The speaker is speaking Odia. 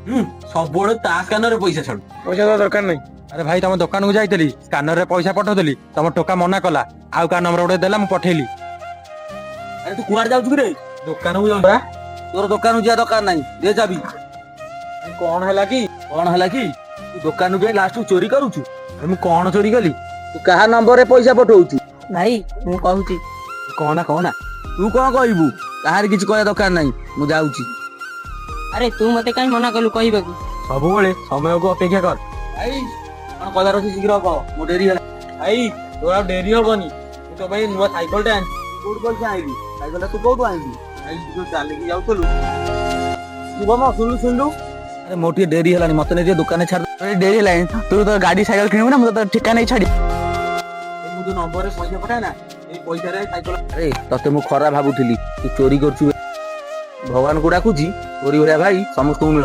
ସବୁବେଳେ ତା ସ୍କାନରରେ ପଇସା ଛାଡୁ। ପଇସା ଦେବା ଦରକାର ନାହିଁ। ଆରେ ଭାଇ ତମ ଦୋକାନକୁ ଯାଇଥିଲି ସ୍କାନରରେ ପଇସା ପଠଉଥିଲି ତମ ଟୋକା ମନା କଲା ଆଉ କାହା ନମ୍ବର ଗୋଟେ ଦେଲା ମୁଁ ପଠେଇଲି। ଆରେ ତୁ କୁଆଡେ ଯାଉଛୁ କିରେ? ଦୋକାନକୁ ଯାଉଛୁ ବା। ତୋର ଦୋକାନକୁ ଯିବା ଦରକାର ନାହିଁ, ଦେ ଚାବି। କଣ ହେଲା କି? କଣ ହେଲା କି? ତୁ ଦୋକାନକୁ ଯାଇ ଲାଷ୍ଟକୁ ଚୋରି କରୁଛୁ। ଆରେ ମୁଁ କଣ ଚୋରି କଲି? ତୁ କାହା ନମ୍ବରରେ ପଇସା ପଠଉଛୁ? ଭାଇ ମୁଁ କହୁଛି। କହନା କହନା, ତୁ କଣ କହିବୁ? କାହାର କିଛି କହିବା ଦରକାର ନାହିଁ, ମୁଁ ଯାଉଛି। ଆରେ ତୁ ମତେ କାହିଁ ମନା କଲୁ କହିବାକୁ? ସବୁବେଳେ ସମୟକୁ ଅପେକ୍ଷା କର। ଭାଇ କଣ କହିବାର ଅଛି ଶୀଘ୍ର କହ, ମୁଁ ଡେରି ହେଲା। ଭାଇ ତୋର ଆଉ ଡେରି ହବନି, ମୁଁ ତୋ ପାଇଁ ନୂଆ ସାଇକେଲଟେ ଆଣିଛି। କୋଉଠୁ ପଇସା ଆଣିଲି? ସାଇକେଲଟା ତୁ କୋଉଠୁ ଆଣିଲୁ? ଭାଇ ତୁ ଚାଲିକି ଯାଉଥିଲୁ। ଶୁଭମ ଶୁଣିଲୁ। ଆରେ ମୋର ଟିକେ ଡେରି ହେଲାଣି, ମତେ ନେଇ ଟିକେ ଦୋକାନରେ ଛାଡ। ଡେରି ହେଲାଣି, ତୁ ତ ଗାଡି ସାଇକେଲ କିଣିବୁ ନା, ମୁଁ ତ ଠିକା ନେଇ ଛାଡି। ମୁଁ ଯୋଉ ନମ୍ବରରେ ପଇସା ପଠାଏ ନା, ଏଇ ପଇସାରେ ସାଇକେଲ। ଆରେ ତତେ ମୁଁ ଖରାପ ଭାବୁଥିଲି, ତୁ ଚୋରି କରୁଛୁ। ଭଗବାନଙ୍କୁ ଡାକୁଛି ତୋରି ଭଳିଆ ଭାଇ ସମସ୍ତଙ୍କୁ ମିଳୁ।